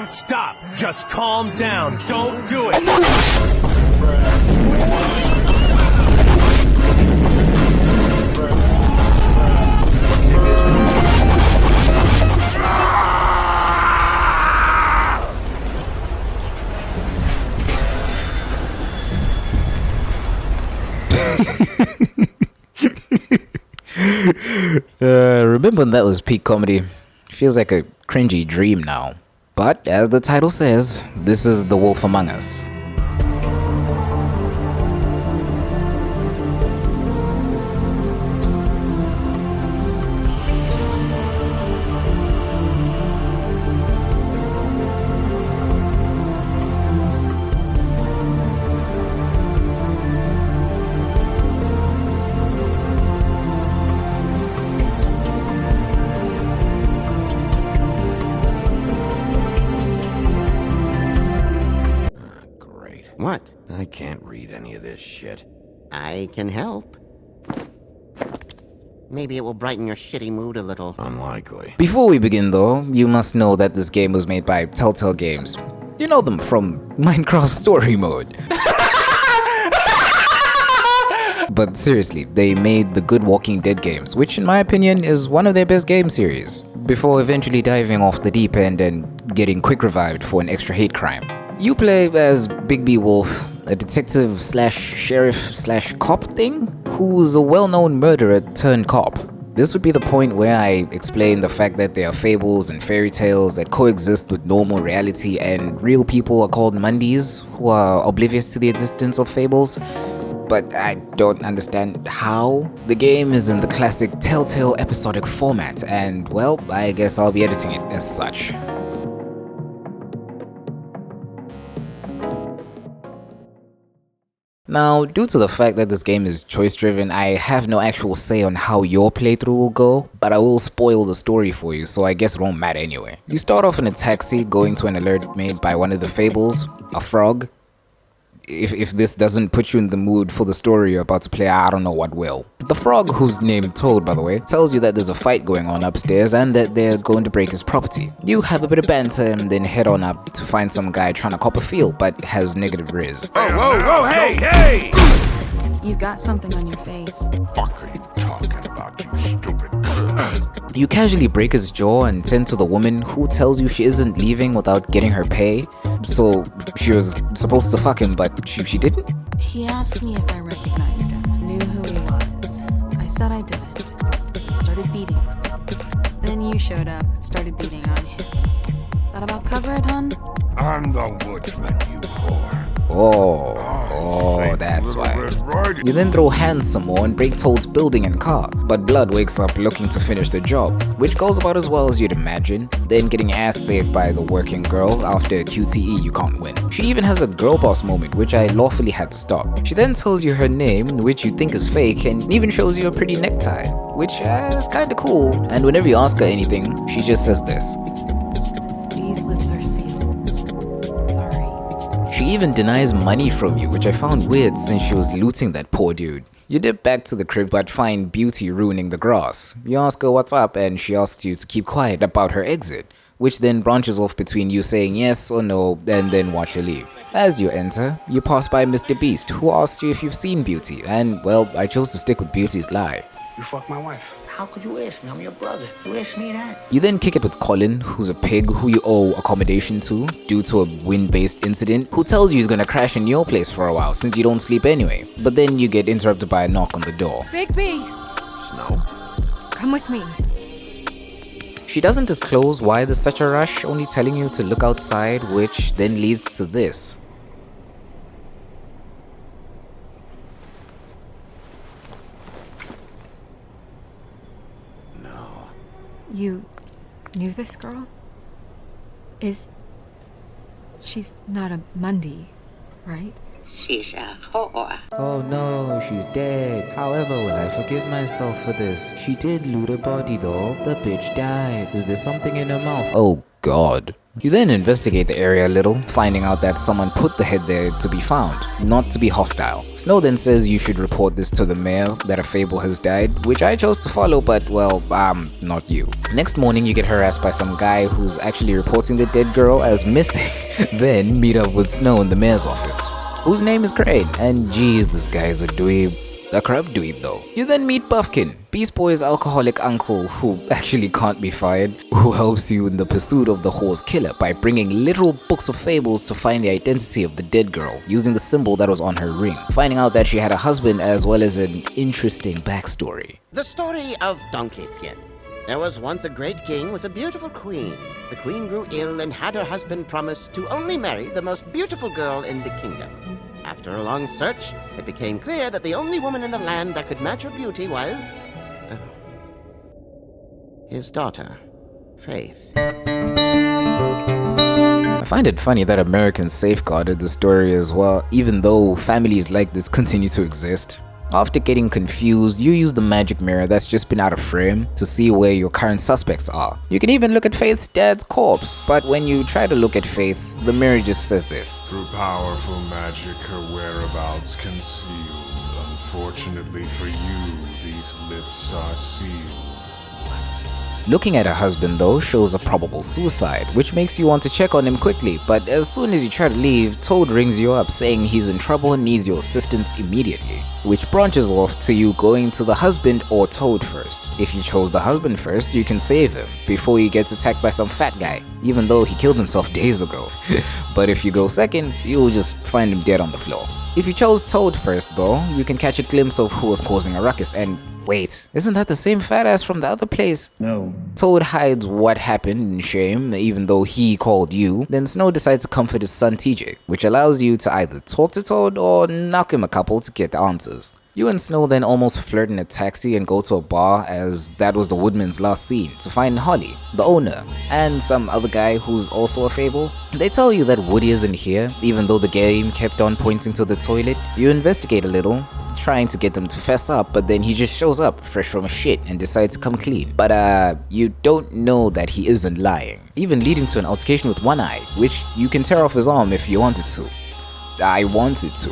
Stop! Just calm down. Don't do it! Remember when that was peak comedy? Feels like a cringy dream now. But as the title says, this is The Wolf Among Us. What? I can't read any of this shit. I can help. Maybe it will brighten your shitty mood a little. Unlikely. Before we begin though, you must know that this game was made by Telltale Games. You know them from Minecraft Story Mode. But seriously, they made the Good Walking Dead games, which in my opinion is one of their best game series, before eventually diving off the deep end and getting quick revived for an extra hate crime. You play as Big B Wolf, a detective slash sheriff slash cop thing, who's a well-known murderer turned cop. This would be the point where I explain the fact that there are fables and fairy tales that coexist with normal reality, and real people are called Mundies, who are oblivious to the existence of fables. But I don't understand how. The game is in the classic Telltale episodic format, and well, I guess I'll be editing it as such. Now, due to the fact that this game is choice-driven, I have no actual say on how your playthrough will go, but I will spoil the story for you, so I guess it won't matter anyway. You start off in a taxi going to an alert made by one of the fables, a frog. If this doesn't put you in the mood for the story you're about to play, I don't know what will. The frog, whose name Toad by the way, tells you that there's a fight going on upstairs and that they're going to break his property. You have a bit of banter and then head on up to find some guy trying to cop a field but has negative riz. Whoa, hey! You've got something on your face. Fuck are you talking about, you stupid? You casually break his jaw and tend to the woman who tells you she isn't leaving without getting her pay. So she was supposed to fuck him, but she didn't? He asked me if I recognized him, knew who he was. I said I didn't. He started beating him. Then you showed up, started beating on him. That about cover it, hun? I'm the woodsman, you whore. Oh, that's why. You then throw hands some more and break Toad's building and car, but Blood wakes up looking to finish the job, which goes about as well as you'd imagine, then getting ass saved by the working girl after a QTE you can't win. She even has a girl boss moment, which I lawfully had to stop. She then tells you her name, which you think is fake, and even shows you a pretty necktie, which is kinda cool, and whenever you ask her anything, she just says this. These lips are sealed. Sorry. She even denies money from you, which I found weird since she was looting that poor dude. You dip back to the crib but find Beauty ruining the grass. You ask her what's up and she asks you to keep quiet about her exit, which then branches off between you saying yes or no and then watch her leave. As you enter, you pass by Mr. Beast, who asks you if you've seen Beauty, and well, I chose to stick with Beauty's lie. You fuck my wife. How could you ask me? I'm your brother. You asked me that. You then kick it with Colin, who's a pig who you owe accommodation to due to a wind-based incident, who tells you he's gonna crash in your place for a while since you don't sleep anyway. But then you get interrupted by a knock on the door. Big B! Snow? Come with me. She doesn't disclose why there's such a rush, only telling you to look outside, which then leads to this. No. You knew this girl? She's not a Mundy, right? She's a whore. Oh no, she's dead. However, will I forgive myself for this? She did loot a body though. The bitch died. Is there something in her mouth? Oh god. You then investigate the area a little, finding out that someone put the head there to be found, not to be hostile. Snow then says you should report this to the mayor, that a fable has died, which I chose to follow, but well, not you. Next morning you get harassed by some guy who's actually reporting the dead girl as missing. Then meet up with Snow in the mayor's office, whose name is Crane, and geez, this guy is a dweeb. A corrupt dweeb though. You then meet Buffkin, Beast Boy's alcoholic uncle who actually can't be fired, who helps you in the pursuit of the whore's killer by bringing literal books of fables to find the identity of the dead girl, using the symbol that was on her ring, finding out that she had a husband as well as an interesting backstory. The story of Donkey Skin. There was once a great king with a beautiful queen. The queen grew ill and had her husband promise to only marry the most beautiful girl in the kingdom. After a long search, it became clear that the only woman in the land that could match her beauty was... his daughter, Faith. I find it funny that Americans safeguarded the story as well, even though families like this continue to exist. After getting confused, you use the magic mirror that's just been out of frame to see where your current suspects are. You can even look at Faith's dad's corpse, but when you try to look at Faith, the mirror just says this. Through powerful magic, her whereabouts concealed. Unfortunately for you, these lips are sealed. Looking at her husband though shows a probable suicide, which makes you want to check on him quickly, but as soon as you try to leave, Toad rings you up saying he's in trouble and needs your assistance immediately, which branches off to you going to the husband or Toad first. If you chose the husband first, you can save him before he gets attacked by some fat guy, even though he killed himself days ago. But if you go second, you'll just find him dead on the floor. If you chose Toad first though, you can catch a glimpse of who was causing a ruckus, and wait, isn't that the same fat ass from the other place? No. Toad hides what happened in shame, even though he called you. Then Snow decides to comfort his son TJ, which allows you to either talk to Toad or knock him a couple to get the answers. You and Snow then almost flirt in a taxi and go to a bar, as that was the Woodman's last scene, to find Holly, the owner, and some other guy who's also a fable. They tell you that Woody isn't here, even though the game kept on pointing to the toilet. You investigate a little, trying to get them to fess up, but then he just shows up fresh from a shit and decides to come clean. But you don't know that he isn't lying, even leading to an altercation with One Eye, which you can tear off his arm if you wanted to. I wanted to.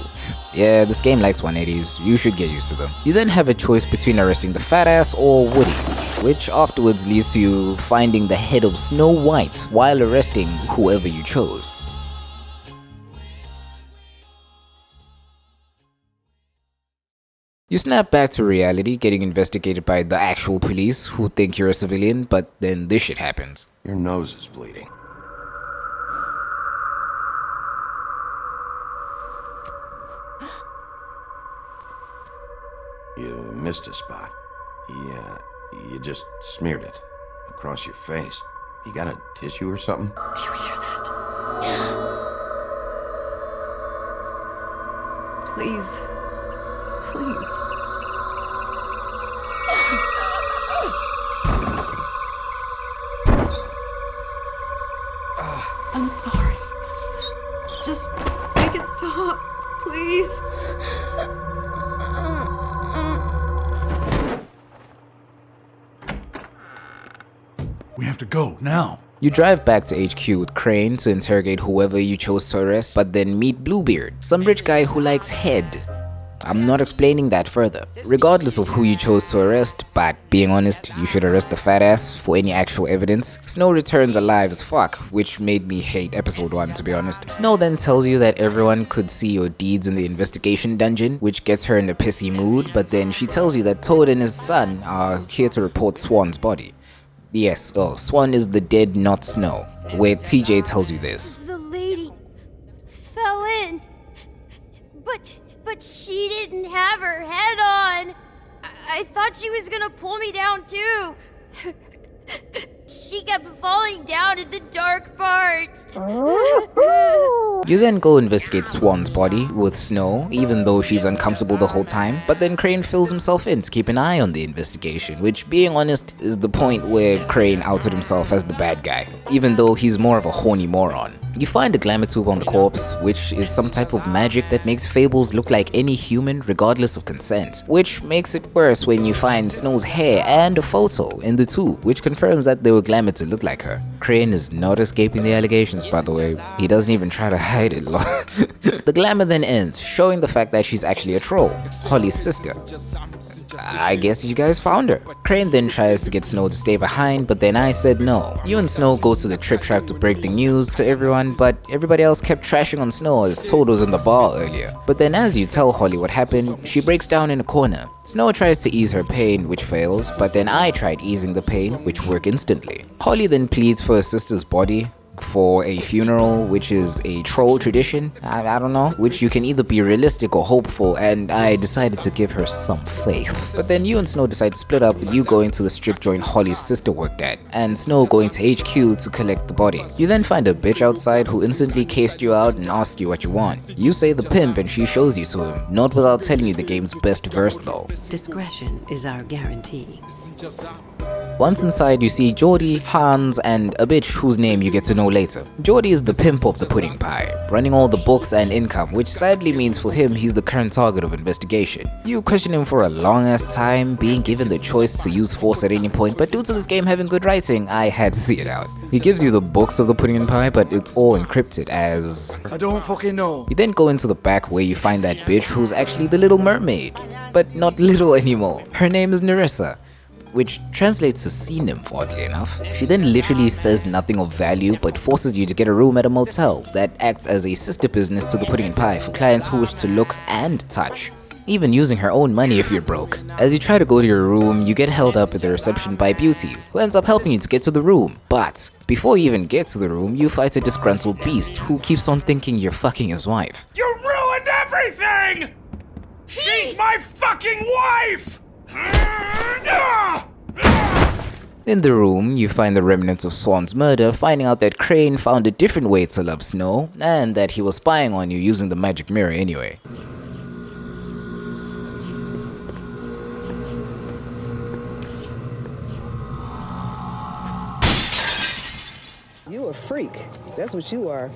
Yeah, this game likes 180s, you should get used to them. You then have a choice between arresting the fat ass or Woody, which afterwards leads to you finding the head of Snow White while arresting whoever you chose. You snap back to reality, getting investigated by the actual police who think you're a civilian, but then this shit happens. Your nose is bleeding. You missed a spot. You just smeared it across your face. You got a tissue or something? Do you hear that? Please. Please. I'm sorry. Just make it stop, please. We have to go now. You drive back to HQ with Crane to interrogate whoever you chose to arrest, but then meet Bluebeard, some rich guy who likes head. I'm not explaining that further. Regardless of who you chose to arrest, but being honest, you should arrest the fat ass for any actual evidence. Snow returns alive as fuck, which made me hate episode 1 to be honest. Snow then tells you that everyone could see your deeds in the investigation dungeon, which gets her in a pissy mood, but then she tells you that Toad and his son are here to report Swan's body. Yes, Swan is the dead, not Snow, where TJ tells you this. The lady fell in, but she didn't have her head on. I thought she was gonna pull me down too. She kept falling down in the dark parts. You then go investigate Swan's body with Snow, even though she's uncomfortable the whole time, but then Crane fills himself in to keep an eye on the investigation, which, being honest, is the point where Crane outed himself as the bad guy, even though he's more of a horny moron. You find a glamour tube on the corpse, which is some type of magic that makes Fables look like any human regardless of consent, which makes it worse when you find Snow's hair and a photo in the tube, which confirms that they were glamored to look like her. Crane is not escaping the allegations, by the way. He doesn't even try to hide it. The glamour then ends, showing the fact that she's actually a troll, Holly's sister. I guess you guys found her. Crane then tries to get Snow to stay behind, but then I said no. You and Snow go to the Trip Trap to break the news to everyone, but everybody else kept trashing on Snow as Toad was in the bar earlier. But then as you tell Holly what happened, she breaks down in a corner. Snow tries to ease her pain, which fails, but then I tried easing the pain, which worked instantly. Holly then pleads for her sister's body for a funeral, which is a troll tradition, I don't know, which you can either be realistic or hopeful, and I decided to give her some faith. But then you and Snow decide to split up, with you going to the strip joint Holly's sister worked at, and Snow going to HQ to collect the body. You then find a bitch outside who instantly cased you out and asked you what you want. You say the pimp and she shows you to him, not without telling you the game's best verse though. Discretion is our guarantee. Once inside, you see Geordie, Hans, and a bitch whose name you get to know later. Geordie is the pimp of the pudding pie, running all the books and income, which sadly means for him he's the current target of investigation. You question him for a long ass time, being given the choice to use force at any point, but due to this game having good writing, I had to see it out. He gives you the books of the pudding and pie, but it's all encrypted as... I don't fucking know. You then go into the back where you find that bitch who's actually the Little Mermaid, but not little anymore. Her name is Nerissa, which translates to sea nymph, oddly enough. She then literally says nothing of value but forces you to get a room at a motel that acts as a sister business to the pudding and pie for clients who wish to look and touch, even using her own money if you're broke. As you try to go to your room, you get held up at the reception by Beauty, who ends up helping you to get to the room. But before you even get to the room, you fight a disgruntled beast who keeps on thinking you're fucking his wife. You ruined everything! She's my fucking wife! In the room, you find the remnants of Swan's murder, finding out that Crane found a different way to love Snow, and that he was spying on you using the magic mirror anyway. You a freak. That's what you are.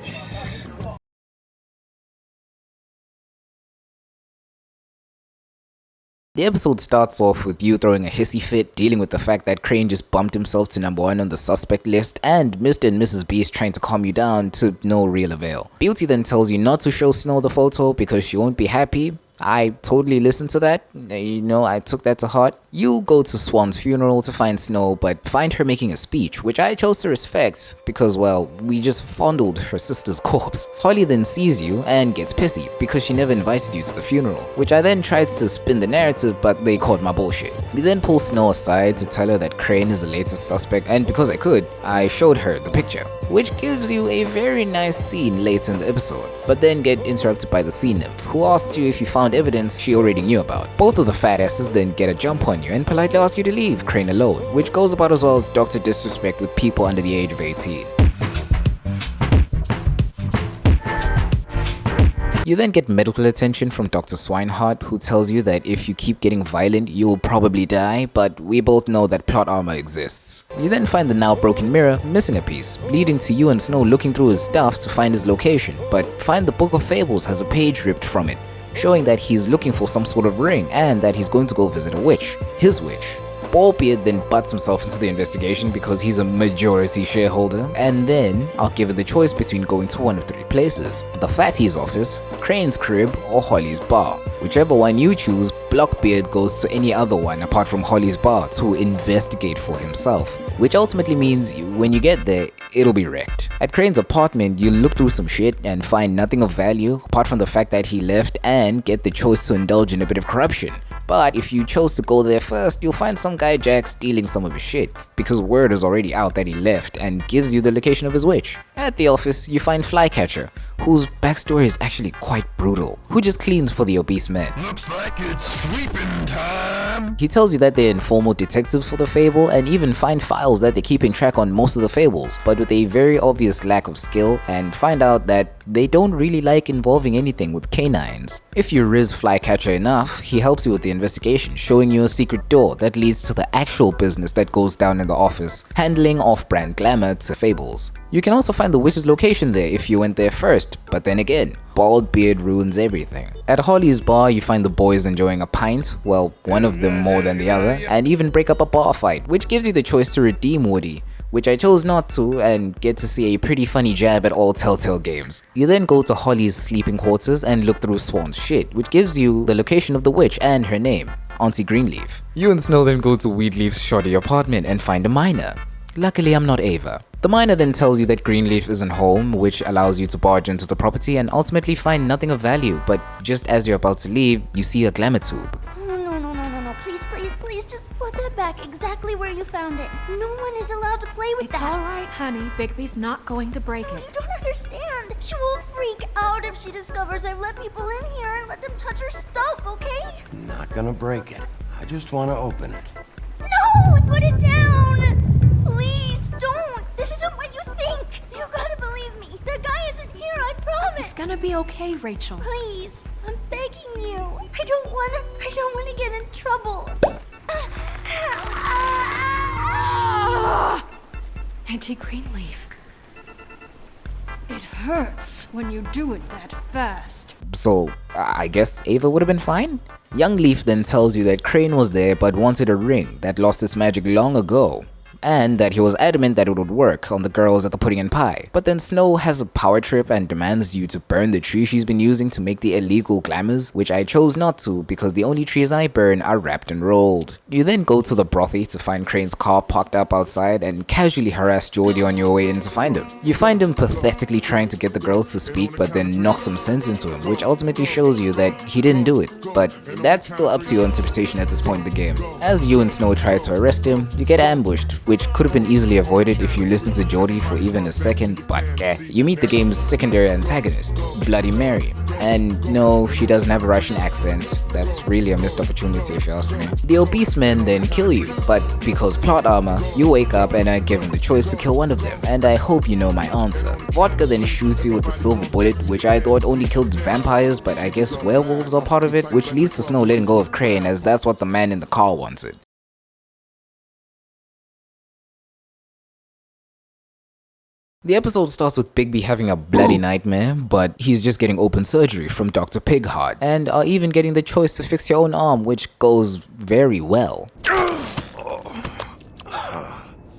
The episode starts off with you throwing a hissy fit, dealing with the fact that Crane just bumped himself to number 1 on the suspect list, and Mr. and Mrs. Beast trying to calm you down to no real avail. Beauty then tells you not to show Snow the photo because she won't be happy. I totally listened to that, I took that to heart. You go to Swan's funeral to find Snow, but find her making a speech, which I chose to respect because, well, we just fondled her sister's corpse. Holly then sees you and gets pissy because she never invited you to the funeral, which I then tried to spin the narrative, but they called my bullshit. We then pull Snow aside to tell her that Crane is the latest suspect, and because I could, I showed her the picture, which gives you a very nice scene later in the episode, but then get interrupted by the sea nymph, who asked you if you found evidence she already knew about. Both of the fat asses then get a jump on you and politely ask you to leave Crane alone, which goes about as well as Dr. Disrespect with people under the age of 18. You then get medical attention from Dr. Swinehart, who tells you that if you keep getting violent, you'll probably die, but we both know that plot armor exists. You then find the now broken mirror missing a piece, leading to you and Snow looking through his stuff to find his location, but find the Book of Fables has a page ripped from it, showing that he's looking for some sort of ring and that he's going to go visit a witch, his witch. Baldbeard then butts himself into the investigation because he's a majority shareholder, and then are given the choice between going to one of 3 places: the Fatty's office, Crane's crib, or Holly's bar. Whichever one you choose, Blockbeard goes to any other one apart from Holly's bar to investigate for himself, which ultimately means when you get there, it'll be wrecked. At Crane's apartment, you look through some shit and find nothing of value apart from the fact that he left, and get the choice to indulge in a bit of corruption. But if you chose to go there first, you'll find some guy Jack stealing some of his shit, because word is already out that he left, and gives you the location of his witch. At the office, you find Flycatcher, whose backstory is actually quite brutal, who just cleans for the obese man. Looks like it's sweeping time. He tells you that they're informal detectives for the Fable, and even find files that they're keeping track on most of the Fables, but with a very obvious lack of skill, and find out that they don't really like involving anything with canines. If you riz Flycatcher enough, he helps you with the investigation, showing you a secret door that leads to the actual business that goes down in the office, handling off-brand glamour to fables. You can also find the witch's location there if you went there first, but then again, bald beard ruins everything. At Holly's bar, you find the boys enjoying a pint, well, one of them more than the other, and even break up a bar fight, which gives you the choice to redeem Woody, which I chose not to, and get to see a pretty funny jab at all Telltale games. You then go to Holly's sleeping quarters and look through Swan's shit, which gives you the location of the witch and her name, Auntie Greenleaf. You and Snow then go to Weedleaf's shoddy apartment and find a miner. Luckily, I'm not Ava. The miner then tells you that Greenleaf isn't home, which allows you to barge into the property and ultimately find nothing of value, but just as you're about to leave, you see a glamour tube. No. Please, just put that back exactly where you found it. No one is allowed to play with that. It's alright, honey. Bigby's not going to break You it. don't understand. She will freak out if she discovers I've let people in here and let them touch her stuff, okay? Not gonna break it. I just want to open it. No! Put it down! Please, don't! This isn't what you think! You gotta believe me. The guy isn't here, I promise! It's gonna be okay, Rachel. Please, I'm begging you. I don't wanna get in trouble. Auntie Greenleaf. It hurts when you do it that fast. So, I guess Ava would have been fine? Young Leaf then tells you that Crane was there but wanted a ring that lost its magic long ago, and that he was adamant that it would work on the girls at the Pudding and Pie. But then Snow has a power trip and demands you to burn the tree she's been using to make the illegal glamours, which I chose not to because the only trees I burn are wrapped and rolled. You then go to the brothy to find Crane's car parked up outside and casually harass Geordie on your way in to find him. You find him pathetically trying to get the girls to speak but then knock some sense into him, which ultimately shows you that he didn't do it, but that's still up to your interpretation at this point in the game. As you and Snow try to arrest him, you get ambushed, which could have been easily avoided if you listened to Geordie for even a second, but you meet the game's secondary antagonist, Bloody Mary. And no, she doesn't have a Russian accent. That's really a missed opportunity if you ask me. The obese men then kill you, but because plot armor, you wake up and are given the choice to kill one of them, and I hope you know my answer. Vodka then shoots you with a silver bullet, which I thought only killed vampires, but I guess werewolves are part of it, which leads to Snow letting go of Crane as that's what the man in the car wanted. The episode starts with Bigby having a bloody nightmare, but he's just getting open surgery from Dr. Pigheart, and are even getting the choice to fix your own arm, which goes very well.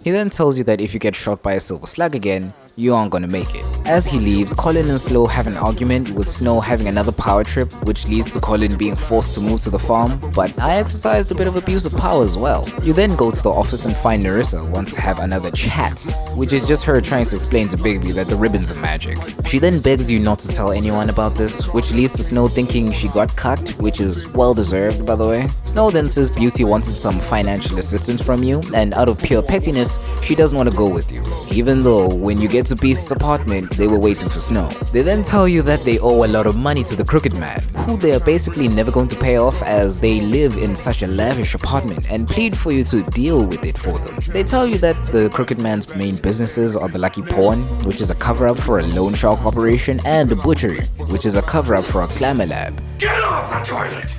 He then tells you that if you get shot by a silver slug again, you aren't gonna make it. As he leaves, Colin and Slow have an argument, with Snow having another power trip, which leads to Colin being forced to move to the farm, but I exercised a bit of abuse of power as well. You then go to the office and find Nerissa wants to have another chat, which is just her trying to explain to Bigby that the ribbons are magic. She then begs you not to tell anyone about this, which leads to Snow thinking she got cut, which is well deserved by the way. Snow then says Beauty wanted some financial assistance from you, and out of pure pettiness, she doesn't want to go with you, even though when you get to Beast's apartment, they were waiting for Snow. They then tell you that they owe a lot of money to the Crooked Man, who they are basically never going to pay off as they live in such a lavish apartment, and plead for you to deal with it for them. They tell you that the Crooked Man's main businesses are the Lucky Pawn, which is a cover-up for a loan shark operation, and the Butchery, which is a cover-up for a glamour lab. Get off the toilet!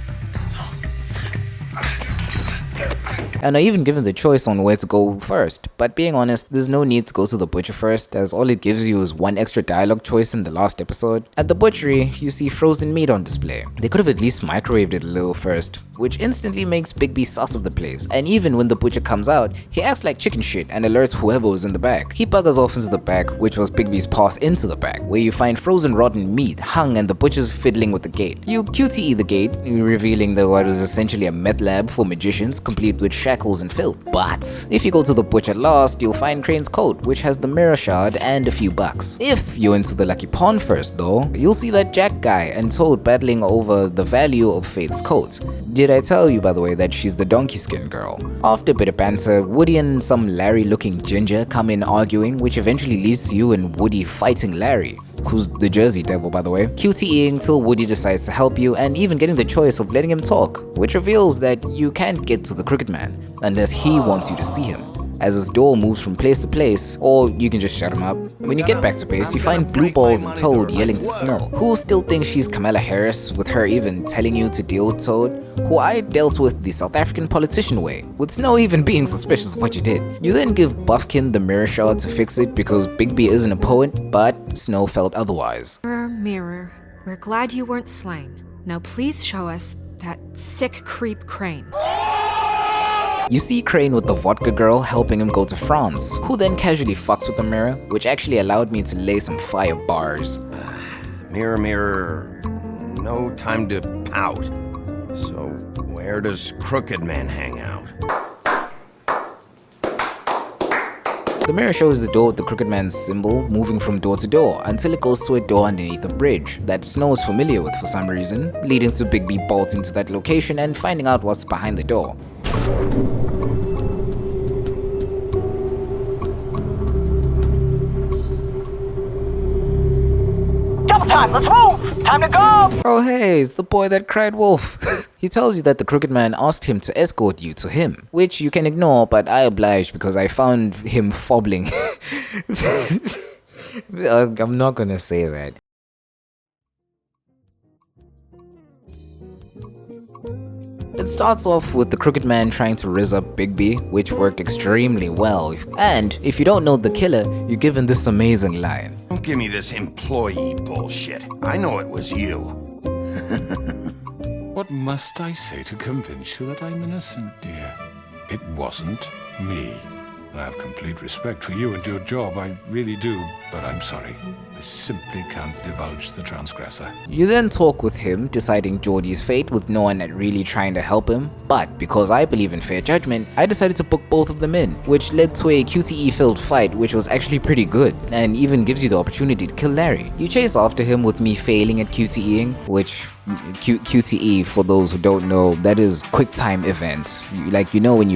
And are even given the choice on where to go first, but being honest, there's no need to go to the butcher first, as all it gives you is one extra dialogue choice in the last episode. At the butchery, you see frozen meat on display. They could have at least microwaved it a little first, which instantly makes Bigby sus of the place, and even when the butcher comes out, he acts like chicken shit and alerts whoever was in the back. He buggers off into the back, which was Bigby's pass into the back, where you find frozen rotten meat hung and the butcher's fiddling with the gate. You QTE the gate, revealing that what was essentially a meth lab for magicians, complete with shackles and filth. But if you go to the butcher last, you'll find Crane's coat, which has the mirror shard and a few bucks. If you're into the Lucky Pawn first though, you'll see that Jack guy and Toad battling over the value of Faith's coat. Did I tell you by the way that she's the donkey skin girl? After a bit of banter, Woody and some Larry looking ginger come in arguing, which eventually leads to you and Woody fighting Larry, who's the Jersey Devil by the way, QTEing till Woody decides to help you and even getting the choice of letting him talk, which reveals that you can't get to the Crooked Man unless he wants you to see him. as his door moves from place to place, or you can just shut him up. When you get back to base, you find Blue Balls and Toad yelling to Snow, who still thinks she's Kamala Harris, with her even telling you to deal with Toad, who I dealt with the South African politician way, with Snow even being suspicious of what you did. You then give Buffkin the mirror shard to fix it because Bigby isn't a poet, but Snow felt otherwise. Mirror, mirror, we're glad you weren't slain. Now please show us that sick creep Crane. You see Crane with the vodka girl helping him go to France, who then casually fucks with the mirror, which actually allowed me to lay some fire bars. Mirror, mirror, no time to pout. So where does Crooked Man hang out? The mirror shows the door with the Crooked Man's symbol moving from door to door until it goes to a door underneath a bridge that Snow is familiar with for some reason, leading to Bigby bolting to that location and finding out what's behind the door. Double time, let's move! Time to go! Oh hey, it's the boy that cried wolf. He tells you that the Crooked Man asked him to escort you to him, which you can ignore, but I obliged because I found him fobbling. I'm not gonna say that. It starts off with the Crooked Man trying to rizz up Bigby, which worked extremely well. And if you don't know the killer, you're given this amazing line. Don't give me this employee bullshit. I know it was you. What must I say to convince you that I'm innocent, dear? It wasn't me. I have complete respect for you and your job, I really do, but I'm sorry. I simply can't divulge the transgressor. You then talk with him, deciding Geordie's fate with no one really trying to help him, but because I believe in fair judgment, I decided to book both of them in, which led to a QTE-filled fight which was actually pretty good, and even gives you the opportunity to kill Larry. You chase after him with me failing at QTEing, which QTE, for those who don't know, that is quick time event. Like, you know when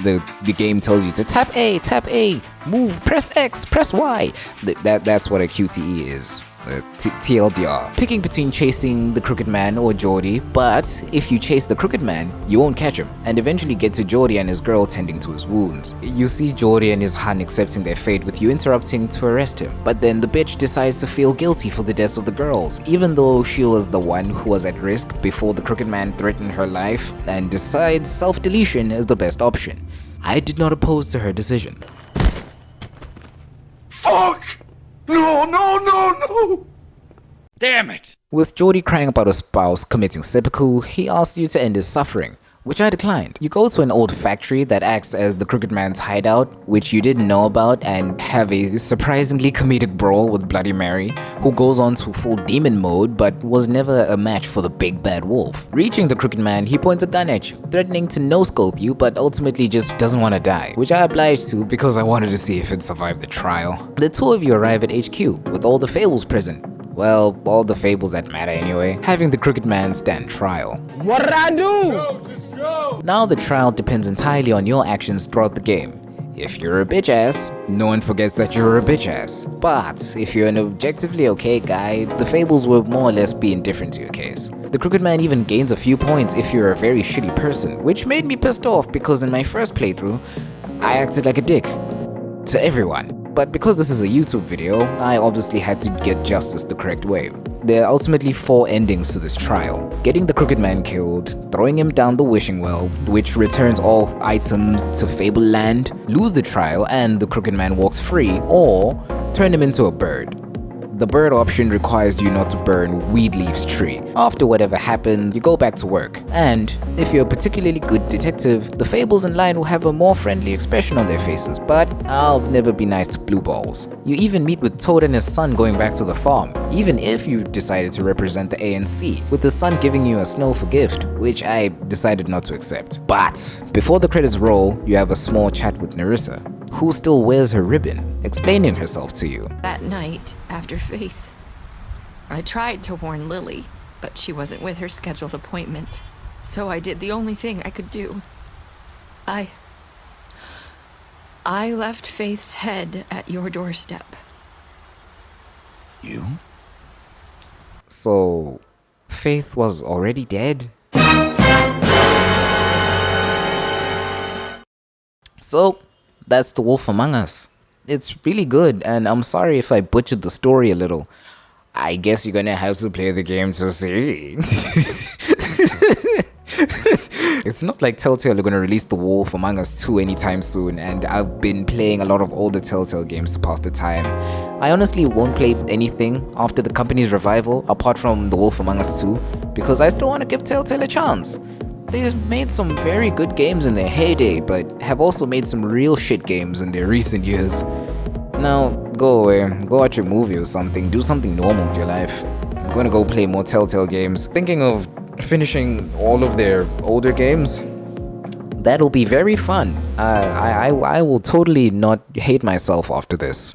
the game tells you to tap A, move, press X, press Y. That's what a QTE is. TLDR. Picking between chasing the Crooked Man or Geordie, but if you chase the Crooked Man, you won't catch him, and eventually get to Geordie and his girl tending to his wounds. You see Geordie and his hun accepting their fate with you interrupting to arrest him, but then the bitch decides to feel guilty for the deaths of the girls, even though she was the one who was at risk before the Crooked Man threatened her life, and decides self-deletion is the best option. I did not oppose to her decision. Fuck! No! Damn it! With Geordie crying about his spouse committing seppuku, he asks you to end his suffering, which I declined. You go to an old factory that acts as the Crooked Man's hideout, which you didn't know about, and have a surprisingly comedic brawl with Bloody Mary, who goes on to full demon mode but was never a match for the big bad wolf. Reaching the Crooked Man, he points a gun at you, threatening to no-scope you but ultimately just doesn't want to die, which I obliged to because I wanted to see if it survived the trial. The two of you arrive at HQ, with all the fables present. Well, all the fables that matter anyway, having the Crooked Man stand trial. What did I do? Now the trial depends entirely on your actions throughout the game. If you're a bitch ass, no one forgets that you're a bitch ass. But if you're an objectively okay guy, the fables will more or less be indifferent to your case. The Crooked Man even gains a few points if you're a very shitty person, which made me pissed off because in my first playthrough, I acted like a dick to everyone. But because this is a YouTube video, I obviously had to get justice the correct way. There are ultimately 4 endings to this trial. Getting the Crooked Man killed, throwing him down the wishing well, which returns all items to Fableland, lose the trial and the Crooked Man walks free, or turn him into a bird. The bird option requires you not to burn Weedleaf's tree. After whatever happens, you go back to work. And if you're a particularly good detective, the fables in line will have a more friendly expression on their faces, but I'll never be nice to Blue Balls. You even meet with Toad and his son going back to the farm, even if you decided to represent the ANC, with the son giving you a snow for gift, which I decided not to accept. But before the credits roll, you have a small chat with Nerissa, who still wears her ribbon, explaining herself to you. That night, after Faith, I tried to warn Lily, but she wasn't with her scheduled appointment. So I did the only thing I could do. I left Faith's head at your doorstep. You? So, Faith was already dead? So, That's The Wolf Among Us. It's really good, and I'm sorry if I butchered the story a little. I guess you're gonna have to play the game to see. It's not like Telltale are gonna release The Wolf Among Us 2 anytime soon, and I've been playing a lot of older Telltale games to pass the time. I honestly won't play anything after the company's revival apart from The Wolf Among Us 2, because I still want to give Telltale a chance. They've made some very good games in their heyday, but have also made some real shit games in their recent years. Now, go away, go watch a movie or something, do something normal with your life. I'm gonna go play more Telltale games. Thinking of finishing all of their older games. That'll be very fun. I will totally not hate myself after this.